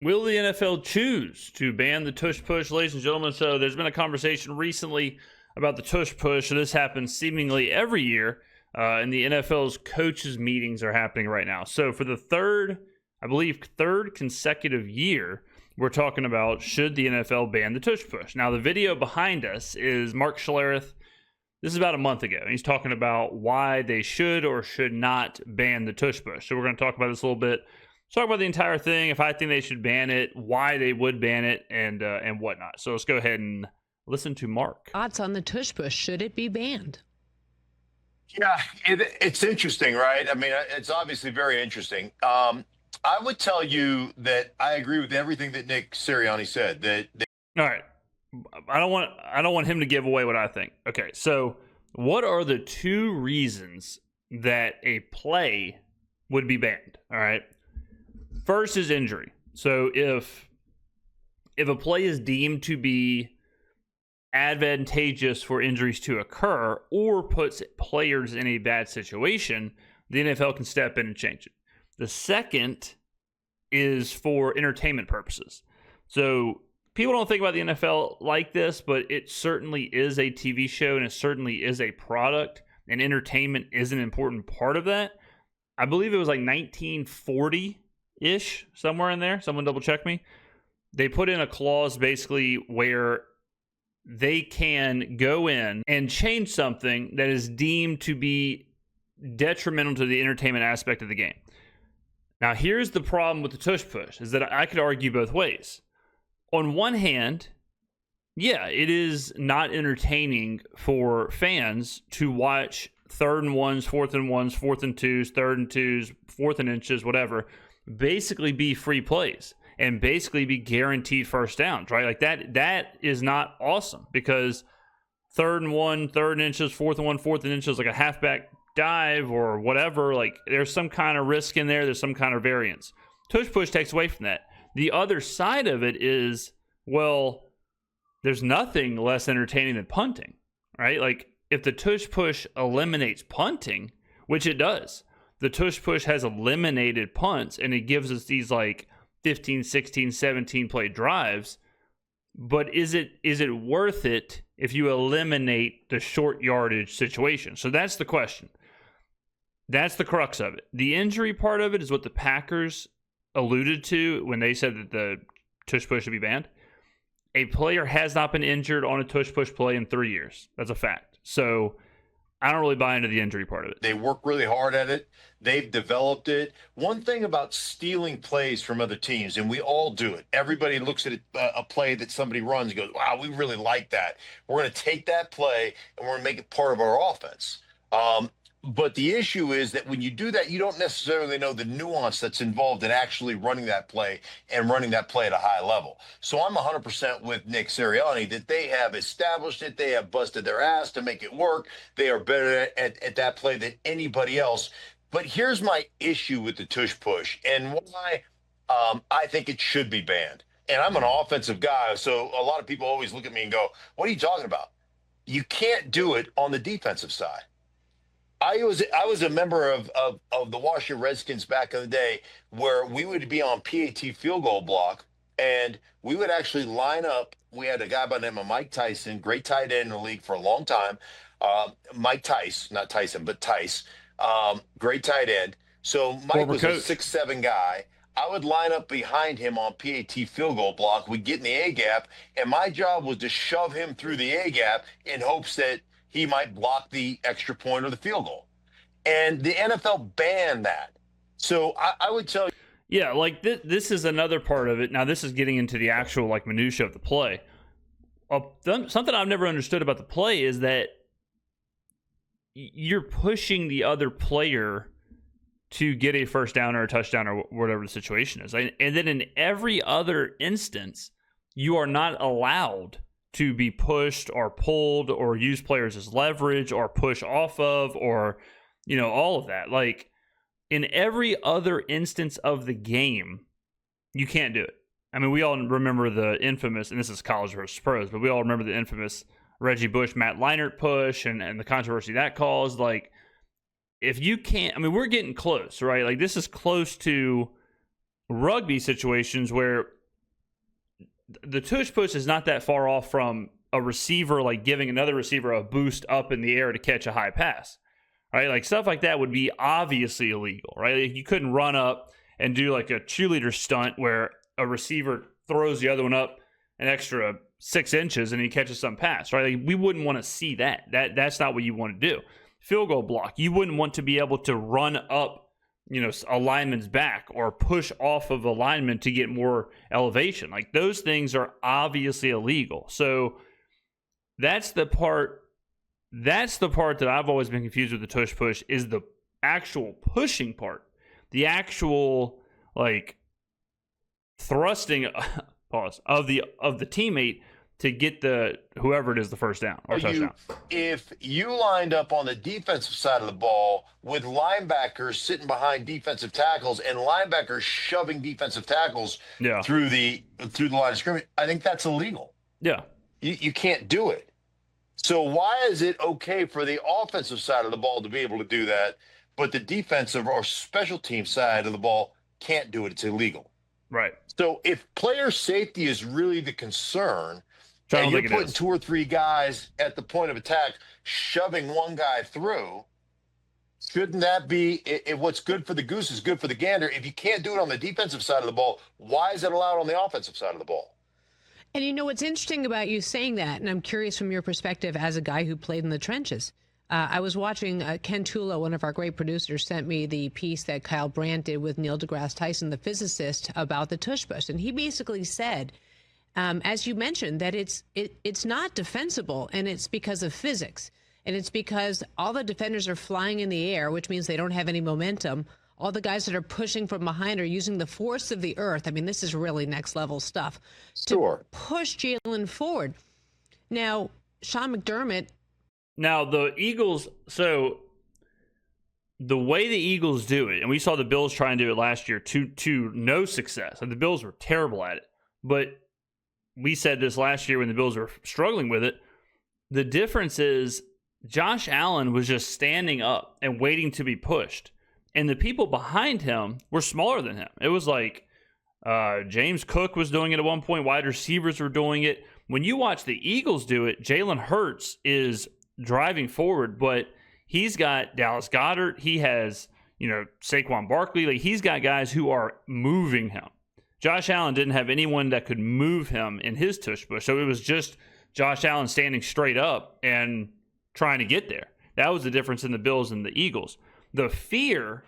Will the NFL choose to ban the tush push, ladies and gentlemen? So there's been a conversation recently about the tush push. This happens seemingly every year, and the NFL's coaches meetings are happening right now. So for the third consecutive year, we're talking about should the NFL ban the tush push. Now the video behind us is Mark Schlereth. This is about a month ago. He's talking about why they should or should not ban the tush push. So we're going to talk about this a little bit. Talk about the entire thing, if I think they should ban it, why they would ban it, and whatnot. So let's go ahead and listen to Mark. Thoughts on the tush push? Should it be banned? Yeah, it's interesting, right? I mean, it's obviously very interesting. I would tell you that I agree with everything that Nick Sirianni said. All right, I don't want him to give away what I think. Okay, so what are the two reasons that a play would be banned? All right. First is injury. So if a play is deemed to be advantageous for injuries to occur or puts players in a bad situation, the NFL can step in and change it. The second is for entertainment purposes. So people don't think about the NFL like this, but it certainly is a TV show and it certainly is a product, and entertainment is an important part of that. I believe it was like 1940 ish, somewhere in there. Someone double check me. They put in a clause basically where they can go in and change something that is deemed to be detrimental to the entertainment aspect of the game. Now, here's the problem with the tush push, is that I could argue both ways. On one hand, yeah, it is not entertaining for fans to watch 3rd and 1s, 4th and 1s, 4th and 2s, 3rd and 2s, 4th and inches, whatever, basically be free plays and basically be guaranteed first downs, right? Like that is not awesome, because 3rd and 1, 3rd and inches, 4th and 1, 4th and inches, like a halfback dive or whatever, like there's some kind of risk in there. There's some kind of variance. Tush push takes away from that. The other side of it is, well, there's nothing less entertaining than punting, right? Like if the tush push eliminates punting, which it does, the tush push has eliminated punts, and it gives us these like 15, 16, 17 play drives. But is it worth it if you eliminate the short yardage situation? So that's the question. That's the crux of it. The injury part of it is what the Packers alluded to when they said that the tush push should be banned. A player has not been injured on a tush push play in 3 years. That's a fact. So I don't really buy into the injury part of it. They work really hard at it. They've developed it. One thing about stealing plays from other teams, and we all do it. Everybody looks at a play that somebody runs and goes, wow, we really like that. We're going to take that play and we're going to make it part of our offense. But the issue is that when you do that, you don't necessarily know the nuance that's involved in actually running that play and running that play at a high level. So I'm 100% with Nick Sirianni that they have established it. They have busted their ass to make it work. They are better at that play than anybody else. But here's my issue with the tush push and why I think it should be banned. And I'm an offensive guy, so a lot of people always look at me and go, what are you talking about? You can't do it on the defensive side. I was a member of the Washington Redskins back in the day, where we would be on PAT field goal block, and we would actually line up. We had a guy by the name of Mike Tyson, great tight end in the league for a long time. Mike Tice, not Tyson, but Tice, great tight end. So Mike was a 6'7" guy. I would line up behind him on PAT field goal block. We'd get in the A gap, and my job was to shove him through the A gap in hopes that he might block the extra point or the field goal. And the NFL banned that. So I would tell you. Yeah, like this is another part of it. Now, this is getting into the actual like minutia of the play. Something I've never understood about the play is that you're pushing the other player to get a first down or a touchdown or whatever the situation is. And then in every other instance, you are not allowed to be pushed or pulled or use players as leverage or push off of, or, you know, all of that. Like in every other instance of the game, you can't do it. I mean, we all remember the infamous, and this is college versus pros, but we all remember the infamous Reggie Bush, Matt Leinart push and the controversy that caused. Like, if you can't, I mean, we're getting close, right? Like, this is close to rugby situations where the tush push is not that far off from a receiver like giving another receiver a boost up in the air to catch a high pass, right? Like stuff like that would be obviously illegal, right? Like you couldn't run up and do like a cheerleader stunt where a receiver throws the other one up an extra 6 inches and he catches some pass, right? Like we wouldn't want to see that. That's not what you want to do. Field goal block, you wouldn't want to be able to run up, a lineman's back or push off of a lineman to get more elevation. Like those things are obviously illegal. So that's the part that I've always been confused with the tush push is the actual pushing part. The actual like thrusting pause of the teammate to get the whoever it is the first down or touchdown. If you lined up on the defensive side of the ball with linebackers sitting behind defensive tackles and linebackers shoving defensive tackles through the line of scrimmage, I think that's illegal. Yeah. You can't do it. So why is it okay for the offensive side of the ball to be able to do that, but the defensive or special team side of the ball can't do it? It's illegal. Right. So if player safety is really the concern, and you're putting 2 or 3 guys at the point of attack, shoving one guy through, shouldn't that be what's good for the goose is good for the gander? If you can't do it on the defensive side of the ball, why is it allowed on the offensive side of the ball? And what's interesting about you saying that, and I'm curious from your perspective as a guy who played in the trenches. I was watching Ken Tula, one of our great producers, sent me the piece that Kyle Brandt did with Neil deGrasse Tyson, the physicist, about the tush push. And he basically said, as you mentioned, that it's not defensible, and it's because of physics. And it's because all the defenders are flying in the air, which means they don't have any momentum. All the guys that are pushing from behind are using the force of the earth. I mean, this is really next level stuff. Sure. To push Jalen forward. Now, Sean McDermott. Now, the Eagles, so the way the Eagles do it, and we saw the Bills try and do it last year to no success. And the Bills were terrible at it. But we said this last year when the Bills were struggling with it. The difference is Josh Allen was just standing up and waiting to be pushed. And the people behind him were smaller than him. It was like James Cook was doing it at one point. Wide receivers were doing it. When you watch the Eagles do it, Jalen Hurts is driving forward, but he's got Dallas Goedert. He has, Saquon Barkley. Like he's got guys who are moving him. Josh Allen didn't have anyone that could move him in his tush push. So it was just Josh Allen standing straight up and trying to get there. That was the difference in the Bills and the Eagles. The fear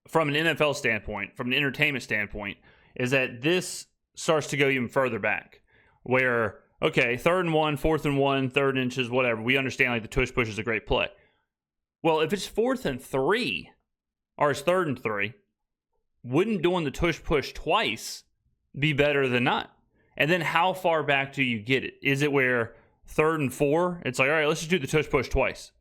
from an NFL standpoint, from an entertainment standpoint, is that this starts to go even further back where, okay, 3rd and 1, 4th and 1, 3rd inches, whatever. We understand like the tush push is a great play. Well, if it's 4th and 3 or it's 3rd and 3, wouldn't doing the tush push twice be better than not? And then how far back do you get it? Is it where 3rd and 4, it's like, all right, let's just do the tush push twice.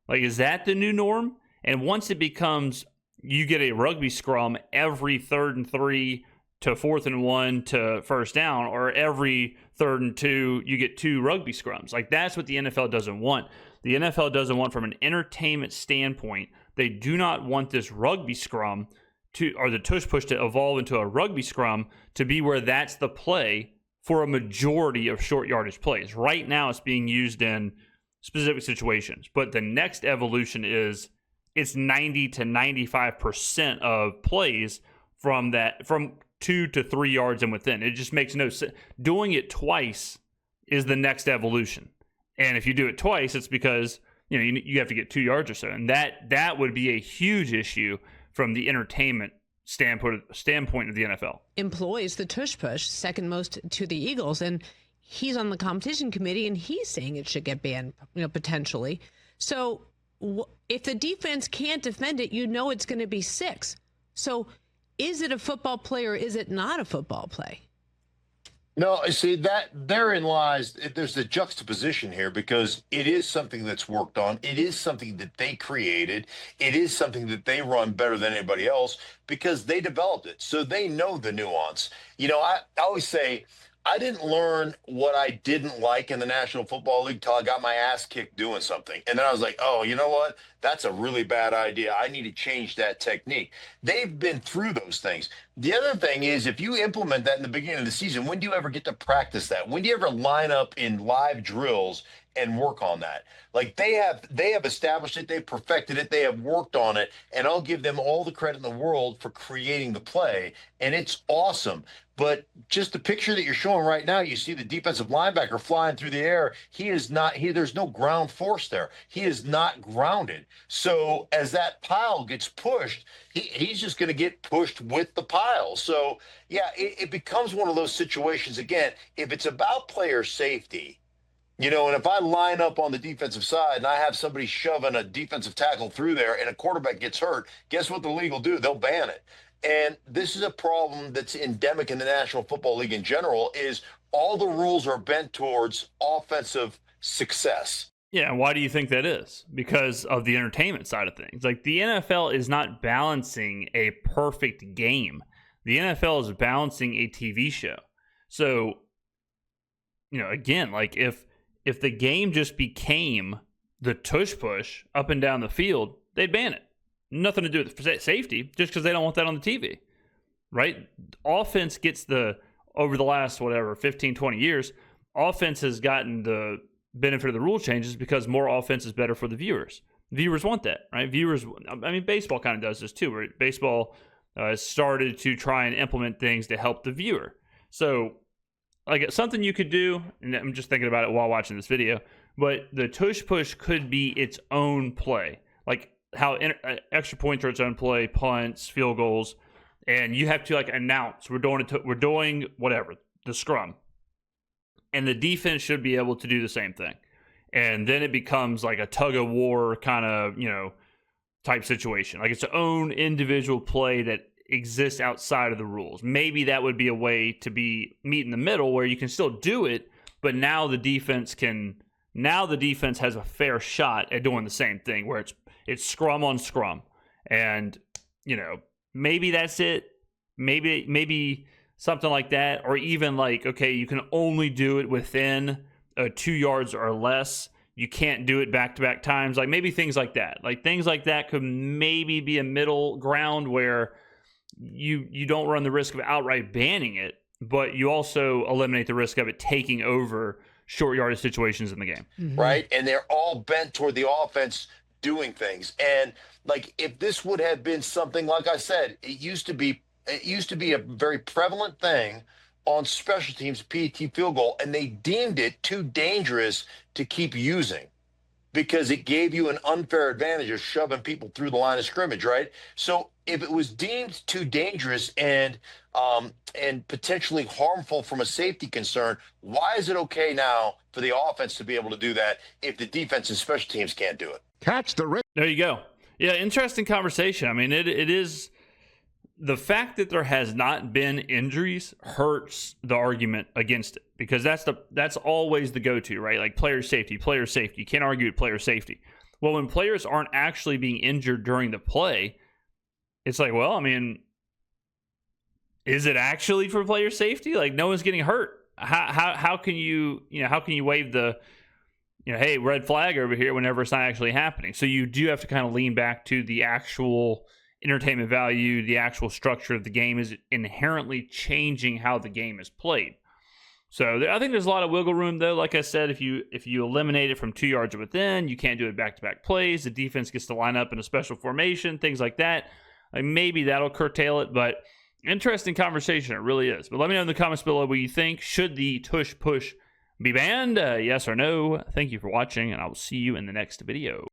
Like, is that the new norm? And once it becomes, you get a rugby scrum every 3rd and 3 to 4th and 1 to 1st down, or every 3rd and 2, you get 2 rugby scrums. Like, that's what the NFL doesn't want. The NFL doesn't want, from an entertainment standpoint, they do not want this rugby scrum or the tush push to evolve into a rugby scrum to be where that's the play for a majority of short yardage plays. Right now, it's being used in specific situations. But the next evolution is it's 90 to 95% of plays from 2 to 3 yards and within. It just makes no sense. Doing it twice is the next evolution. And if you do it twice, it's because you have to get 2 yards or so. And that would be a huge issue from the entertainment standpoint of the NFL. Employs the tush push, second most to the Eagles, and he's on the competition committee, and he's saying it should get banned, potentially. So if the defense can't defend it, it's going to be 6. So is it a football play or is it not a football play? No, see, that therein lies, there's the juxtaposition here, because it is something that's worked on. It is something that they created. It is something that they run better than anybody else because they developed it. So they know the nuance. I always say, I didn't learn what I didn't like in the National Football League till I got my ass kicked doing something. And then I was like, oh, you know what? That's a really bad idea. I need to change that technique. They've been through those things. The other thing is, if you implement that in the beginning of the season, when do you ever get to practice that? When do you ever line up in live drills and work on that? Like they have established it, they've perfected it, they have worked on it, and I'll give them all the credit in the world for creating the play, and it's awesome. But just the picture that you're showing right now, you see the defensive linebacker flying through the air. He is not, there's no ground force there. He is not grounded. So as that pile gets pushed, he's just going to get pushed with the pile. So yeah, it becomes one of those situations again. If it's about player safety, and if I line up on the defensive side and I have somebody shoving a defensive tackle through there and a quarterback gets hurt, guess what the league will do? They'll ban it. And this is a problem that's endemic in the National Football League in general, is all the rules are bent towards offensive success. Yeah, and why do you think that is? Because of the entertainment side of things. Like, the NFL is not balancing a perfect game. The NFL is balancing a TV show. So, again, like if the game just became the tush push up and down the field, they'd ban it. Nothing to do with safety, just because they don't want that on the TV, right? Offense gets over the last, 15, 20 years, offense has gotten the benefit of the rule changes because more offense is better for the viewers. Viewers want that, right? Baseball kind of does this too, where baseball has started to try and implement things to help the viewer. So, like, something you could do, and I'm just thinking about it while watching this video, but the tush push could be its own play. Like, how extra points are its own play, punts, field goals, and you have to announce we're doing whatever, the scrum, and the defense should be able to do the same thing, and then it becomes like a tug of war kind of type situation, like its own individual play that exists outside of the rules. Maybe that would be a way to meet in the middle where you can still do it, but now the defense has a fair shot at doing the same thing where it's scrum on scrum. And, maybe that's it. Maybe something like that. Or even you can only do it within 2 yards or less. You can't do it back-to-back times. Like, maybe things like that. Like, things like that could maybe be a middle ground where you don't run the risk of outright banning it, but you also eliminate the risk of it taking over short yardage situations in the game. Mm-hmm. Right? And they're all bent toward the offense doing things. And if this would have been something, like I said, it used to be a very prevalent thing on special teams, PAT field goal, and they deemed it too dangerous to keep using because it gave you an unfair advantage of shoving people through the line of scrimmage, right? So if it was deemed too dangerous and potentially harmful from a safety concern, why is it okay now for the offense to be able to do that if the defense and special teams can't do it? There you go. Yeah, interesting conversation. I mean, it is the fact that there has not been injuries hurts the argument against it, because that's always the go-to, right? Like player safety. You can't argue with player safety. Well, when players aren't actually being injured during the play, it's like, well, I mean, is it actually for player safety? Like, no one's getting hurt. How can you wave the hey, red flag over here whenever it's not actually happening? So you do have to kind of lean back to the actual entertainment value. The actual structure of the game is inherently changing how the game is played. So I think there's a lot of wiggle room, though. Like I said, if you eliminate it from 2 yards or within, you can't do it back-to-back plays. The defense gets to line up in a special formation, things like that. Maybe that'll curtail it, but interesting conversation. It really is. But let me know in the comments below what you think. Should the tush push be banned? Yes or no? Thank you for watching, and I will see you in the next video.